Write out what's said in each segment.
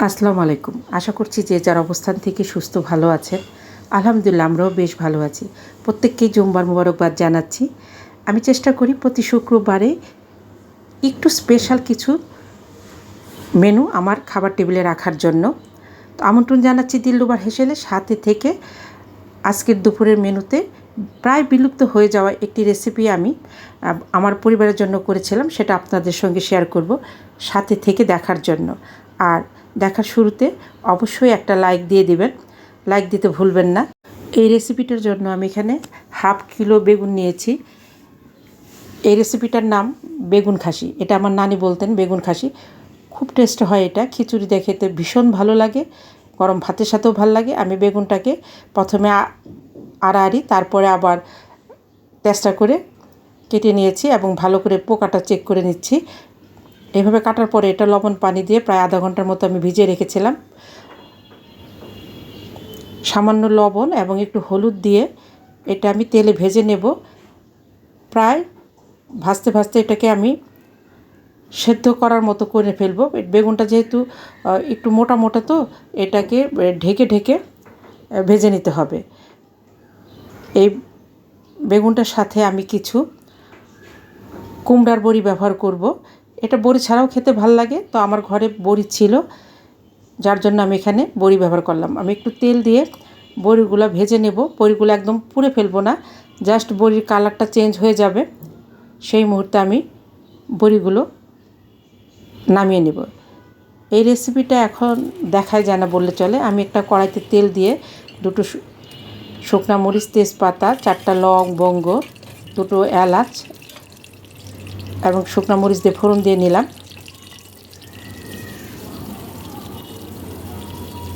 আসসালামু আলাইকুম। আশা করছি যে যার অবস্থান থেকে সুস্থ ভালো আছেন। আলহামদুলিল্লাহ আমরাও বেশ ভালো আছি। প্রত্যেককেই জুম্মার মোবারকবাদ জানাচ্ছি। আমি চেষ্টা করি প্রতি শুক্রবারে একটু স্পেশাল কিছু মেনু আমার খাবার টেবিলে রাখার জন্য। তো আমন্ত্রণ জানাচ্ছি দিলরুবার হেসেলের সাথে থেকে আজকের দুপুরের মেনুতে প্রায় বিলুপ্ত হয়ে যাওয়া একটি রেসিপি আমি আমার পরিবারের জন্য করেছিলাম, সেটা আপনাদের সঙ্গে শেয়ার করব সাথে থেকে দেখার জন্য। আর দেখার শুরুতে অবশ্যই একটা লাইক দিয়ে দিবেন, লাইক দিতে ভুলবেন না। এই রেসিপিটার জন্য আমি এখানে হাফ কিলো বেগুন নিয়েছি। এই রেসিপিটার নাম বেগুন খাসি। এটা আমার নানি বলতেন বেগুন খাসি। খুব টেস্ট হয় এটা, খিচুড়িতে খেতে ভীষণ ভালো লাগে, গরম ভাতের সাথেও ভালো লাগে। আমি বেগুনটাকে প্রথমে আড়াআড়ি তারপরে আবার তেস্তা করে কেটে নিয়েছি এবং ভালো করে পোকাটা চেক করে নিচ্ছি। এভাবে কাটার পরে এটা লবণ পানি দিয়ে প্রায় আধা ঘন্টার মতো আমি ভিজিয়ে রেখেছিলাম। সামান্য লবণ এবং একটু হলুদ দিয়ে এটা আমি তেলে ভেজে নেব। প্রায় ভাজতে ভাজতে এটাকে আমি সেদ্ধ করার মতো করে ফেলবো। বেগুনটা যেহেতু একটু মোটা মোটা, তো এটাকে ঢেকে ঢেকে ভেজে নিতে হবে। এই বেগুনটার সাথে আমি কিছু কুমড়ার বড়ি ব্যবহার করব। এটা বড়ি ছাড়াও খেতে ভাল লাগে, তো আমার ঘরে বড়ি ছিল যার জন্য আমি এখানে বড়ি ব্যবহার করলাম। আমি একটু তেল দিয়ে বড়িগুলো ভেজে নেব। বড়িগুলো একদম পুড়ে ফেলবো না, জাস্ট বড়ির কালারটা চেঞ্জ হয়ে যাবে সেই মুহূর্তে আমি বড়িগুলো নামিয়ে নেব। এই রেসিপিটা এখন দেখাই যায় না বললে চলে। আমি একটা কড়াইতে তেল দিয়ে দুটো শুকনা মরিচ, তেজপাতা, 4টা লবঙ্গ, 2টো এলাচ এবং শুকনা মরিচ দিয়ে ফোড়ন দিয়ে নিলাম।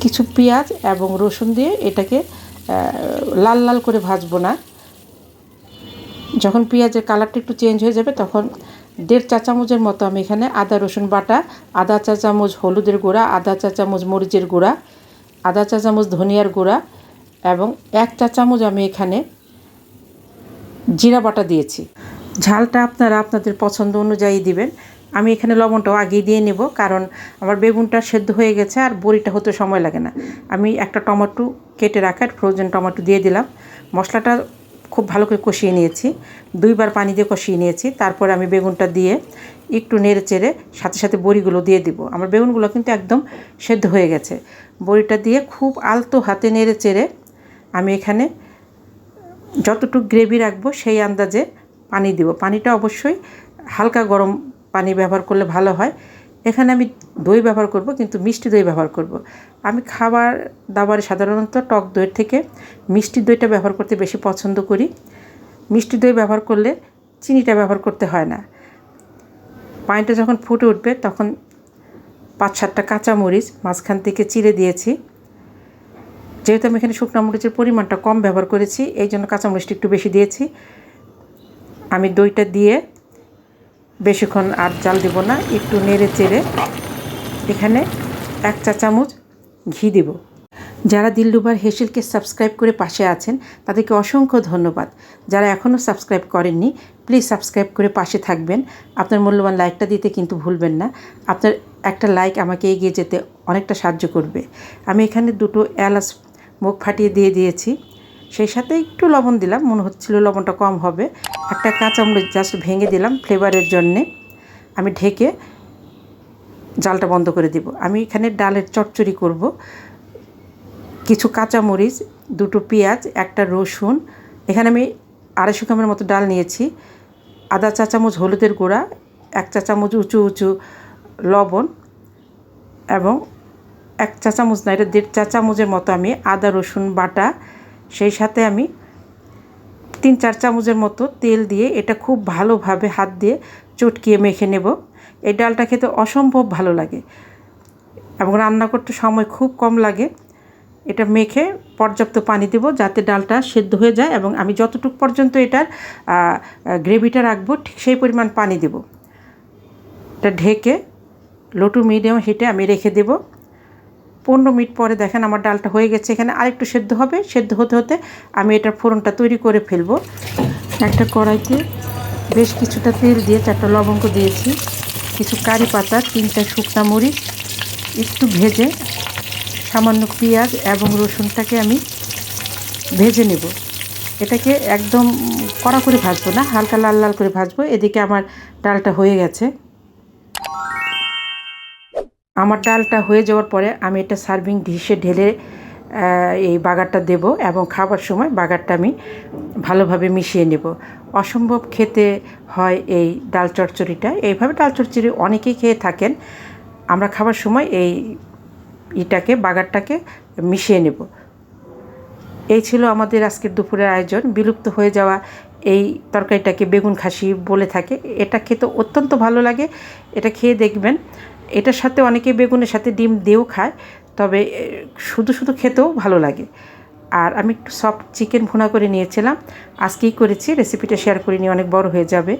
কিছু পেঁয়াজ এবং রসুন দিয়ে এটাকে লাল লাল করে ভাজবো না। যখন পেঁয়াজের কালারটা একটু চেঞ্জ হয়ে যাবে তখন 1.5 চা চামচের মতো আমি এখানে আদা রসুন বাটা, আধা চা চামচ হলুদের গুঁড়া, আধা চা চামচ মরিচের গুঁড়া, আধা চা চামচ ধনিয়ার গুঁড়া এবং 1 চা চামচ আমি এখানে জিরা বাটা দিয়েছি। ঝালটা আপনারা আপনাদের পছন্দ অনুযায়ী দিবেন। আমি এখানে লবণটাও আগেই দিয়ে নেব, কারণ আমার বেগুনটা সেদ্ধ হয়ে গেছে আর বড়িটা হতে সময় লাগে না। আমি একটা টমেটো কেটে রাখা ফ্রোজেন টমেটো দিয়ে দিলাম। মশলাটা খুব ভালো করে কষিয়ে নিয়েছি, 2বার পানি দিয়ে কষিয়ে নিয়েছি। তারপরে আমি বেগুনটা দিয়ে একটু নেড়ে চেড়ে সাথে সাথে বড়িগুলো দিয়ে দিব। আমার বেগুনগুলো কিন্তু একদম সেদ্ধ হয়ে গেছে। বড়িটা দিয়ে খুব আলতো হাতে নেড়ে চেড়ে আমি এখানে যতটুকু গ্রেভি রাখবো সেই আন্দাজে পানি দিব। পানিটা অবশ্যই হালকা গরম পানি ব্যবহার করলে ভালো হয়। এখানে আমি দই ব্যবহার করব, কিন্তু মিষ্টি দই ব্যবহার করব। আমি খাবার দাবারে সাধারণত টক দইয়ের থেকে মিষ্টি দইটা ব্যবহার করতে বেশি পছন্দ করি। মিষ্টি দই ব্যবহার করলে চিনিটা ব্যবহার করতে হয় না। পানিটা যখন ফুটে উঠবে তখন 5-7টা কাঁচামরিচ মাঝখান থেকে চিড়ে দিয়েছি। যেহেতু আমি এখানে শুকনো মরিচের পরিমাণটা কম ব্যবহার করেছি, এই জন্য কাঁচামরিচটা একটু বেশি দিয়েছি। আমি দইটা দিয়ে বেশিক্ষণ আর জাল দেব না, একটু নেড়ে চেড়ে এখানে 1 চা চামচ ঘি দেব। যারা দিলরুবার হেসেলকে সাবস্ক্রাইব করে পাশে আছেন তাদেরকে অসংখ্য ধন্যবাদ। যারা এখনও সাবস্ক্রাইব করেননি প্লিজ সাবস্ক্রাইব করে পাশে থাকবেন। আপনার মূল্যবান লাইকটা দিতে কিন্তু ভুলবেন না। আপনার একটা লাইক আমাকে এগিয়ে যেতে অনেকটা সাহায্য করবে। আমি এখানে 2টো এলাচ মুখ ফাটিয়ে দিয়ে দিয়েছি, সেই সাথে একটু লবণ দিলাম, মনে হচ্ছিল লবণটা কম হবে। একটা কাঁচামরিচ জাস্ট ভেঙে দিলাম ফ্লেভারের জন্যে। আমি ঢেকে জালটা বন্ধ করে দিব। আমি এখানে ডালের চচ্চড়ি করব। কিছু কাঁচামরিচ, 2টো পেঁয়াজ, একটা রসুন, এখানে আমি 250 গ্রামের মতো ডাল নিয়েছি, আধা চা চামচ হলুদের গুঁড়া, 1 চা চামচ উঁচু উঁচু লবণ এবং 1 চা চামচ না, এটা 1.5 চা চামচের মতো আমি আদা রসুন বাটা, সেই সাথে আমি 3-4 চামচের মতো তেল দিয়ে এটা খুব ভালোভাবে হাত দিয়ে চটকিয়ে মেখে নেব। এই ডালটা খেতে অসম্ভব ভালো লাগে এবং রান্না করতে সময় খুব কম লাগে। এটা মেখে পর্যাপ্ত পানি দেব যাতে ডালটা সেদ্ধ হয়ে যায়, এবং আমি যতটুকু পর্যন্ত এটার গ্রেভিটা রাখবো ঠিক সেই পরিমাণ পানি দেব। এটা ঢেকে লো টু মিডিয়াম হিটে আমি রেখে দেব। 15 মিনিট পরে দেখেন আমার ডালটা হয়ে গেছে। এখানে আরেকটু সেদ্ধ হবে। সেদ্ধ হতে হতে আমি এটার ফোড়নটা তৈরি করে ফেলবো। একটা কড়াইতে বেশ কিছুটা তেল দিয়ে 4টা লবঙ্গ দিয়েছি, কিছু কারি পাতা, 3টা শুকনা মরিচ, একটু ভেজে সামান্য পেঁয়াজ এবং রসুনটাকে আমি ভেজে নেব। এটাকে একদম কড়া করে ভাজবো না, হালকা লাল লাল করে ভাজবো। এদিকে আমার ডালটা হয়ে গেছে। আমার ডালটা হয়ে যাওয়ার পরে আমি এটা সার্ভিং ডিশে ঢেলে এই বাগারটা দেব এবং খাবার সময় বাগারটা আমি ভালোভাবে মিশিয়ে নেব। অসম্ভব খেতে হয় এই ডাল চচ্চড়িটা। এইভাবে ডাল চচ্চড়ি অনেকেই খেয়ে থাকেন। আমরা খাবার সময় এই বাগারটাকে মিশিয়ে নেব। এই ছিল আমাদের আজকের দুপুরের আয়োজন। বিলুপ্ত হয়ে যাওয়া এই তরকারিটাকে বেগুন খাসি বলে থাকে। এটা খেতে অত্যন্ত ভালো লাগে, এটা খেয়ে দেখবেন। এটার সাথে অনেকে বেগুনের সাথে ডিম দিয়েও খায়, তবে শুধু শুধু খেতেও ভালো লাগে। আর আমি একটু সফট চিকেন ভুনা করে নিয়েছিলাম, আজকেই করেছি। রেসিপিটা শেয়ার করে নিয়ে অনেক বড় হয়ে যাবে।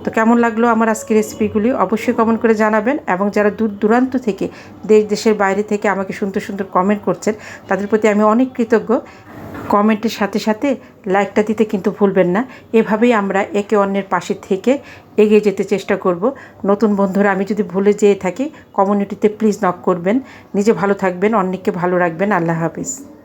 তো কেমন লাগলো আমার আজকের রেসিপিগুলি অবশ্যই কমেন্ট করে জানাবেন। এবং যারা দূর দূরান্ত থেকে, দেশের বাইরে থেকে আমাকে সুন্দর সুন্দর কমেন্ট করছেন, তাদের প্রতি আমি অনেক কৃতজ্ঞ। কমেন্টের সাথে সাথে লাইকটা দিতে কিন্তু ভুলবেন না। এভাবেই আমরা একে অন্যের পাশে থেকে এগিয়ে যেতে চেষ্টা করব। নতুন বন্ধুরা, আমি যদি ভুলে যেয়ে থাকি, কমিউনিটিতে প্লিজ নক করবেন। নিজে ভালো থাকবেন, অন্যকে ভালো রাখবেন। আল্লাহ হাফিজ।